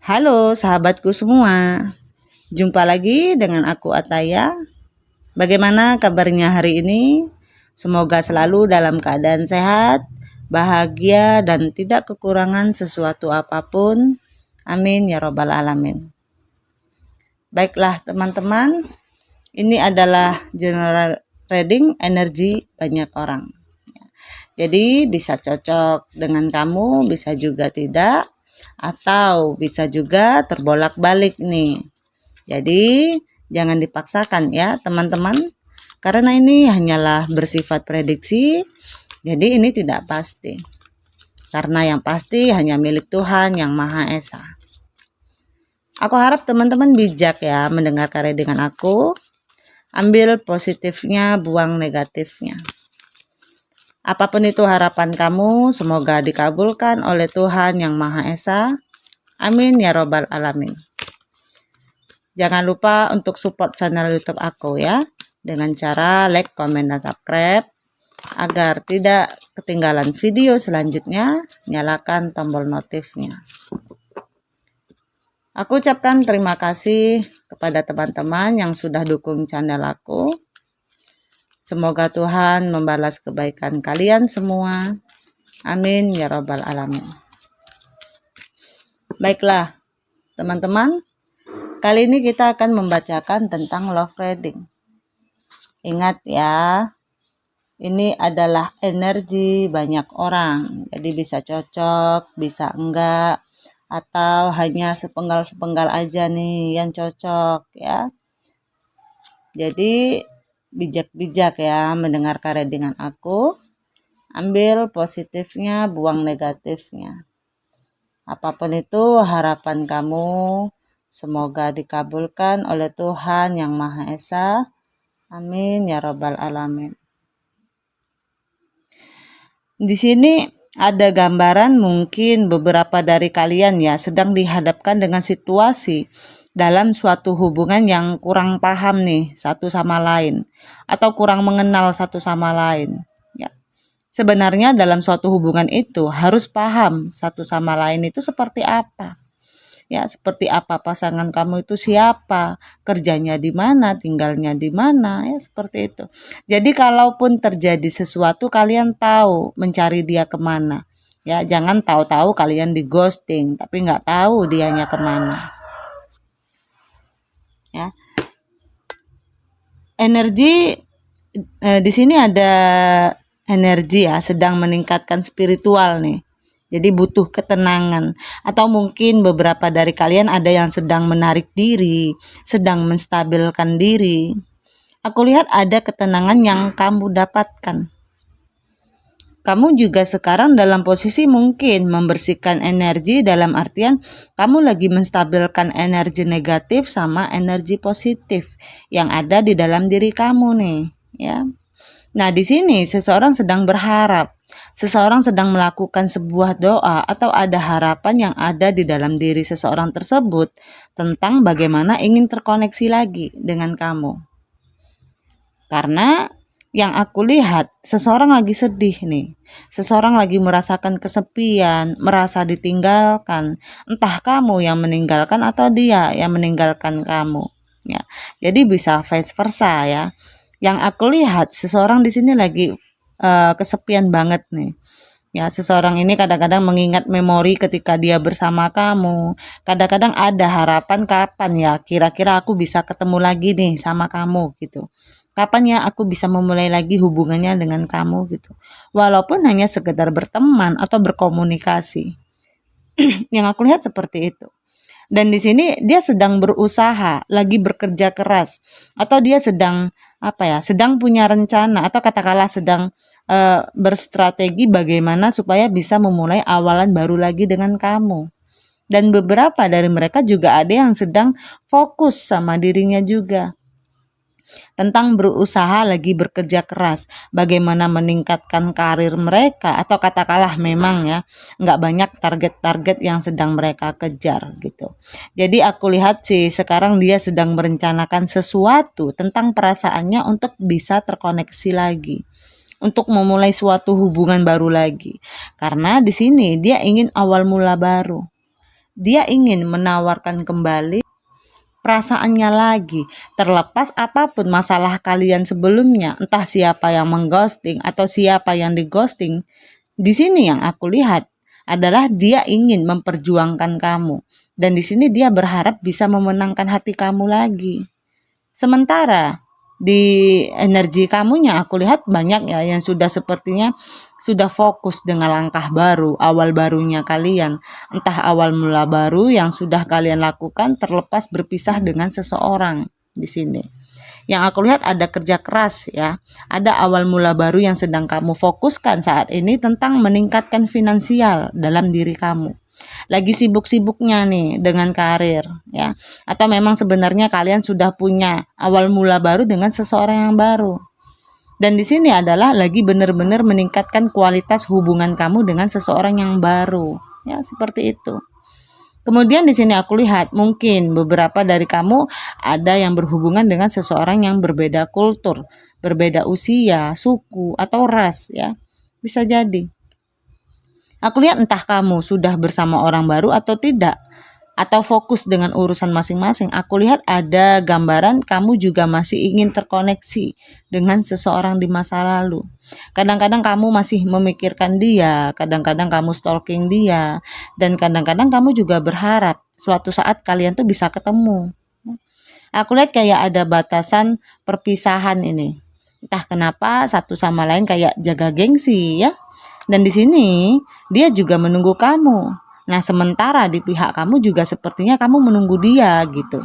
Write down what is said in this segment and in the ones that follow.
Halo sahabatku semua, jumpa lagi dengan aku Ataya. Bagaimana kabarnya hari ini? Semoga selalu dalam keadaan sehat, bahagia, dan tidak kekurangan sesuatu apapun. Amin ya robbal alamin. Baiklah teman-teman, ini adalah general reading energi banyak orang. Jadi bisa cocok dengan kamu, bisa juga tidak, atau bisa juga terbolak-balik nih. Jadi jangan dipaksakan ya teman-teman, karena ini hanyalah bersifat prediksi, jadi ini tidak pasti. Karena yang pasti hanya milik Tuhan Yang Maha Esa. Aku harap teman-teman bijak ya mendengar karya dengan aku. Ambil positifnya, buang negatifnya. Apapun itu harapan kamu, semoga dikabulkan oleh Tuhan Yang Maha Esa. Amin ya robbal alamin. Jangan lupa untuk support channel YouTube aku ya, dengan cara like, komen, dan subscribe. Agar tidak ketinggalan video selanjutnya, nyalakan tombol notifnya. Aku ucapkan terima kasih kepada teman-teman yang sudah dukung channel aku. Semoga Tuhan membalas kebaikan kalian semua. Amin ya robbal alamin. Baiklah teman-teman, kali ini kita akan membacakan tentang love reading. Ingat ya, ini adalah energi banyak orang. Jadi bisa cocok, bisa enggak, atau hanya sepenggal-sepenggal aja nih yang cocok ya. Jadi bijak-bijak ya mendengar karya dengan aku. Ambil positifnya, buang negatifnya. Apapun itu harapan kamu, semoga dikabulkan oleh Tuhan Yang Maha Esa. Amin ya robbal alamin. Di sini ada gambaran mungkin beberapa dari kalian ya sedang dihadapkan dengan situasi dalam suatu hubungan yang kurang paham nih satu sama lain, atau kurang mengenal satu sama lain ya. Sebenarnya dalam suatu hubungan itu harus paham satu sama lain itu seperti apa. Ya, seperti apa pasangan kamu itu siapa, kerjanya di mana, tinggalnya di mana, ya seperti itu. Jadi kalaupun terjadi sesuatu kalian tahu mencari dia kemana. Ya, jangan tahu-tahu kalian di ghosting tapi nggak tahu dianya kemana. Ya, energi di sini ada energi ya sedang meningkatkan spiritual nih. Jadi butuh ketenangan, atau mungkin beberapa dari kalian ada yang sedang menarik diri, sedang menstabilkan diri. Aku lihat ada ketenangan yang kamu dapatkan. Kamu juga sekarang dalam posisi mungkin membersihkan energi, dalam artian kamu lagi menstabilkan energi negatif sama energi positif yang ada di dalam diri kamu nih, ya. Nah, di sini seseorang sedang berharap, seseorang sedang melakukan sebuah doa, atau ada harapan yang ada di dalam diri seseorang tersebut tentang bagaimana ingin terkoneksi lagi dengan kamu. Karena yang aku lihat, seseorang lagi sedih nih. Seseorang lagi merasakan kesepian, merasa ditinggalkan. Entah kamu yang meninggalkan atau dia yang meninggalkan kamu. Ya, jadi bisa vice versa ya. Yang aku lihat seseorang di sini lagi kesepian banget nih. Ya, seseorang ini kadang-kadang mengingat memori ketika dia bersama kamu. Kadang-kadang ada harapan kapan ya kira-kira aku bisa ketemu lagi nih sama kamu gitu. Kapan ya aku bisa memulai lagi hubungannya dengan kamu gitu. Walaupun hanya sekedar berteman atau berkomunikasi. Yang aku lihat seperti itu. Dan di sini dia sedang berusaha, lagi bekerja keras, atau dia sedang sedang punya rencana, atau katakanlah sedang berstrategi bagaimana supaya bisa memulai awalan baru lagi dengan kamu. Dan beberapa dari mereka juga ada yang sedang fokus sama dirinya juga, tentang berusaha lagi bekerja keras, bagaimana meningkatkan karir mereka, atau katakanlah memang ya nggak banyak target-target yang sedang mereka kejar gitu. Jadi aku lihat sih sekarang dia sedang merencanakan sesuatu tentang perasaannya untuk bisa terkoneksi lagi, untuk memulai suatu hubungan baru lagi. Karena di sini dia ingin awal mula baru. dia ingin menawarkan kembali perasaannya lagi, terlepas apapun masalah kalian sebelumnya, entah siapa yang mengghosting atau siapa yang dighosting. Di sini yang aku lihat adalah dia ingin memperjuangkan kamu, dan di sini dia berharap bisa memenangkan hati kamu lagi. Sementara di energi kamunya aku lihat banyak ya yang sudah sepertinya sudah fokus dengan langkah baru, awal barunya kalian. Entah awal mula baru yang sudah kalian lakukan terlepas berpisah dengan seseorang di sini. Yang aku lihat ada kerja keras ya. Ada awal mula baru yang sedang kamu fokuskan saat ini tentang meningkatkan finansial dalam diri kamu. Lagi sibuk-sibuknya nih dengan karir ya. Atau memang sebenarnya kalian sudah punya awal mula baru dengan seseorang yang baru. Dan di sini adalah lagi benar-benar meningkatkan kualitas hubungan kamu dengan seseorang yang baru. Ya, seperti itu. Kemudian di sini aku lihat mungkin beberapa dari kamu ada yang berhubungan dengan seseorang yang berbeda kultur, berbeda usia, suku, atau ras ya. Bisa jadi. Aku lihat entah kamu sudah bersama orang baru atau tidak, atau fokus dengan urusan masing-masing. Aku lihat ada gambaran kamu juga masih ingin terkoneksi dengan seseorang di masa lalu. Kadang-kadang kamu masih memikirkan dia, kadang-kadang kamu stalking dia, dan kadang-kadang kamu juga berharap suatu saat kalian tuh bisa ketemu. Aku lihat kayak ada batasan perpisahan ini. Entah kenapa satu sama lain kayak jaga gengsi ya. Dan di sini dia juga menunggu kamu. Nah, sementara di pihak kamu juga sepertinya kamu menunggu dia gitu.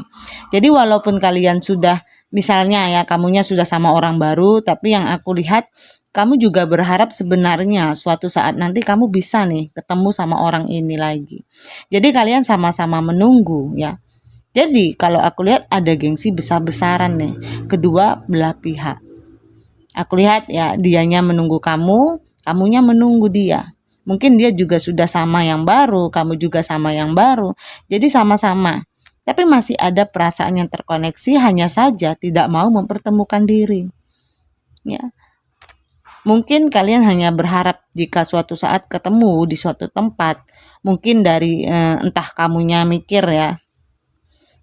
Jadi walaupun kalian sudah misalnya ya kamunya sudah sama orang baru, tapi yang aku lihat kamu juga berharap sebenarnya suatu saat nanti kamu bisa nih ketemu sama orang ini lagi. Jadi kalian sama-sama menunggu ya. Jadi kalau aku lihat ada gengsi besar-besaran nih kedua belah pihak. Aku lihat ya dianya menunggu kamu, kamunya menunggu dia. Mungkin dia juga sudah sama yang baru, kamu juga sama yang baru. Jadi sama-sama. Tapi masih ada perasaan yang terkoneksi, hanya saja tidak mau mempertemukan diri. Ya. Mungkin kalian hanya berharap jika suatu saat ketemu di suatu tempat. Mungkin dari entah kamunya mikir ya.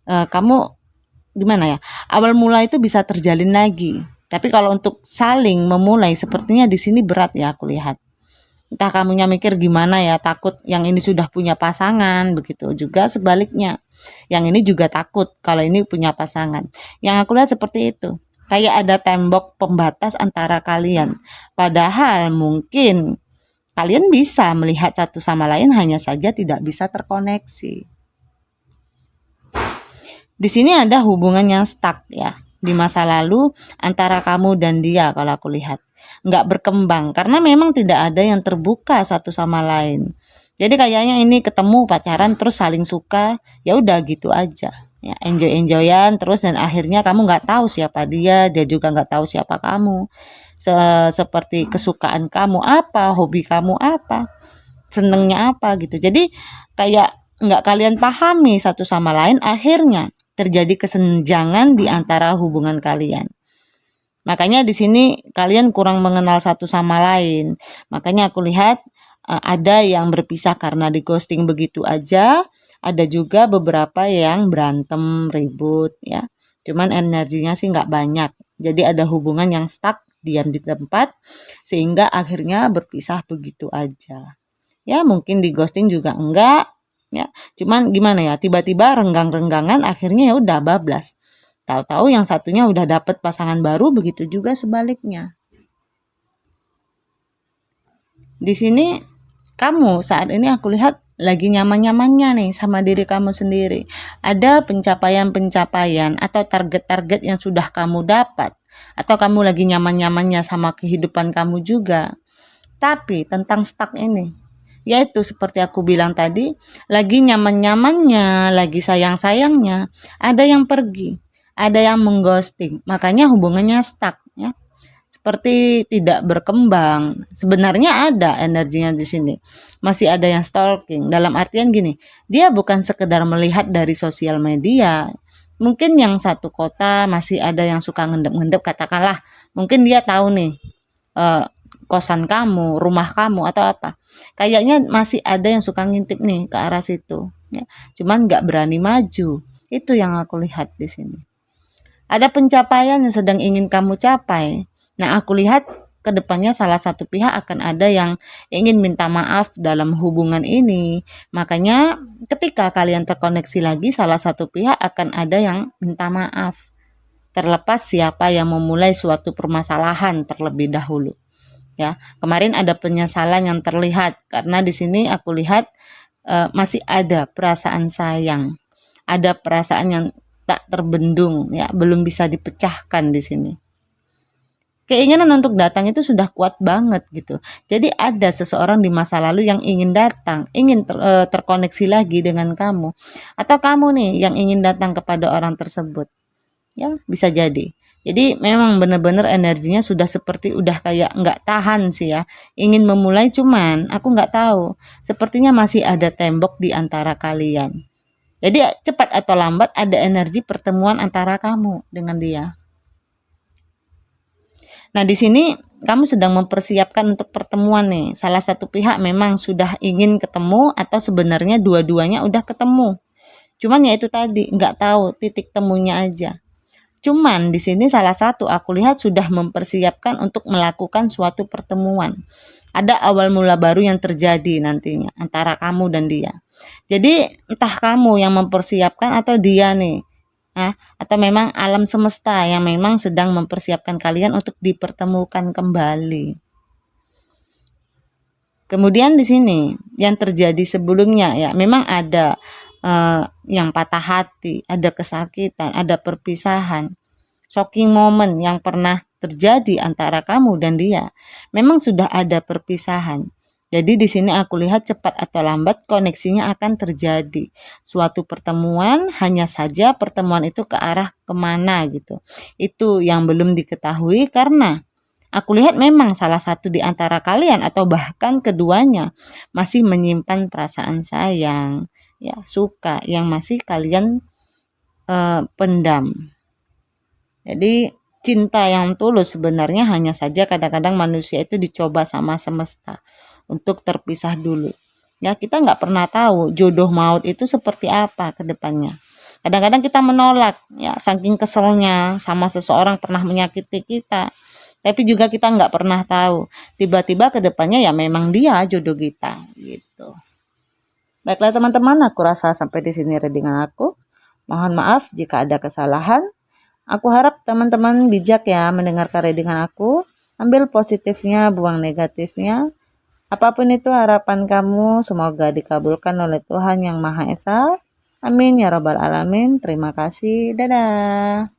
Kamu gimana ya? Awal mula itu bisa terjalin lagi. Tapi kalau untuk saling memulai sepertinya di sini berat ya aku lihat. Entah kamunya mikir gimana ya, takut yang ini sudah punya pasangan, begitu juga sebaliknya. Yang ini juga takut kalau ini punya pasangan. Yang aku lihat seperti itu. Kayak ada tembok pembatas antara kalian. Padahal mungkin kalian bisa melihat satu sama lain, hanya saja tidak bisa terkoneksi. Di sini ada hubungan yang stuck ya. Di masa lalu antara kamu dan dia kalau aku lihat. Nggak berkembang karena memang tidak ada yang terbuka satu sama lain. Jadi kayaknya ini ketemu pacaran terus saling suka, ya udah gitu aja. Ya, enjoyan terus dan akhirnya kamu nggak tahu siapa dia, dia juga nggak tahu siapa kamu. Seperti kesukaan kamu apa, hobi kamu apa, senengnya apa gitu. Jadi kayak nggak kalian pahami satu sama lain, akhirnya terjadi kesenjangan di antara hubungan kalian. Makanya di sini kalian kurang mengenal satu sama lain. Makanya aku lihat ada yang berpisah karena di ghosting begitu aja, ada juga beberapa yang berantem, ribut ya. Cuman energinya sih nggak banyak. Jadi ada hubungan yang stuck, diam di tempat sehingga akhirnya berpisah begitu aja. Ya, mungkin di ghosting juga enggak ya. Cuman gimana ya, tiba-tiba renggang-renggangan akhirnya ya udah bablas. Tahu-tahu yang satunya udah dapet pasangan baru, begitu juga sebaliknya. Di sini kamu saat ini aku lihat lagi nyaman-nyamannya nih sama diri kamu sendiri. Ada pencapaian-pencapaian atau target-target yang sudah kamu dapat. Atau kamu lagi nyaman-nyamannya sama kehidupan kamu juga. Tapi tentang stuck ini, yaitu seperti aku bilang tadi, lagi nyaman-nyamannya, lagi sayang-sayangnya, ada yang pergi, ada yang mengghosting, makanya hubungannya stuck ya. Seperti tidak berkembang. Sebenarnya ada energinya di sini. Masih ada yang stalking. Dalam artian gini, dia bukan sekedar melihat dari sosial media. Mungkin yang satu kota masih ada yang suka ngendep-ngendep, katakanlah. Mungkin dia tahu nih kosan kamu, rumah kamu atau apa. Kayaknya masih ada yang suka ngintip nih ke arah situ. ya. Cuman nggak berani maju. Itu yang aku lihat di sini. Ada pencapaian yang sedang ingin kamu capai. Nah, aku lihat ke depannya salah satu pihak akan ada yang ingin minta maaf dalam hubungan ini. Makanya ketika kalian terkoneksi lagi, salah satu pihak akan ada yang minta maaf. Terlepas siapa yang memulai suatu permasalahan terlebih dahulu. Ya, kemarin ada penyesalan yang terlihat karena di sini aku lihat masih ada perasaan sayang. Ada perasaan yang tak terbendung, ya, belum bisa dipecahkan di sini. Keinginan untuk datang itu sudah kuat banget gitu. Jadi ada seseorang di masa lalu yang ingin datang, ingin terkoneksi lagi dengan kamu. Atau kamu nih yang ingin datang kepada orang tersebut. Ya, bisa jadi. Jadi memang benar-benar energinya sudah seperti udah kayak nggak tahan sih ya. Ingin memulai cuman aku nggak tahu. Sepertinya masih ada tembok di antara kalian. Jadi cepat atau lambat ada energi pertemuan antara kamu dengan dia. Nah, di sini kamu sedang mempersiapkan untuk pertemuan nih. Salah satu pihak memang sudah ingin ketemu atau sebenarnya dua-duanya udah ketemu. Cuman ya itu tadi, nggak tahu titik temunya aja. Cuman di sini salah satu aku lihat sudah mempersiapkan untuk melakukan suatu pertemuan. Ada awal mula baru yang terjadi nantinya antara kamu dan dia. Jadi entah kamu yang mempersiapkan atau dia nih. Atau memang alam semesta yang memang sedang mempersiapkan kalian untuk dipertemukan kembali. Kemudian di sini yang terjadi sebelumnya ya memang ada yang patah hati, ada kesakitan, ada perpisahan, shocking moment yang pernah terjadi antara kamu dan dia. Memang sudah ada perpisahan. Jadi di sini aku lihat cepat atau lambat koneksinya akan terjadi. Suatu pertemuan, hanya saja pertemuan itu ke arah kemana gitu. Itu yang belum diketahui karena aku lihat memang salah satu di antara kalian atau bahkan keduanya masih menyimpan perasaan sayang, ya suka yang masih kalian pendam. Jadi cinta yang tulus sebenarnya hanya saja kadang-kadang manusia itu dicoba sama semesta untuk terpisah dulu. Ya kita nggak pernah tahu jodoh maut itu seperti apa ke depannya. Kadang-kadang kita menolak ya saking keselnya sama seseorang pernah menyakiti kita. Tapi juga kita nggak pernah tahu tiba-tiba ke depannya ya memang dia jodoh kita gitu. Baiklah teman-teman, aku rasa sampai di sini readingan aku. Mohon maaf jika ada kesalahan. Aku harap teman-teman bijak ya mendengarkan readingan aku. Ambil positifnya, buang negatifnya. Apapun itu harapan kamu, semoga dikabulkan oleh Tuhan Yang Maha Esa. Amin ya Rabbal Alamin. Terima kasih. Dadah.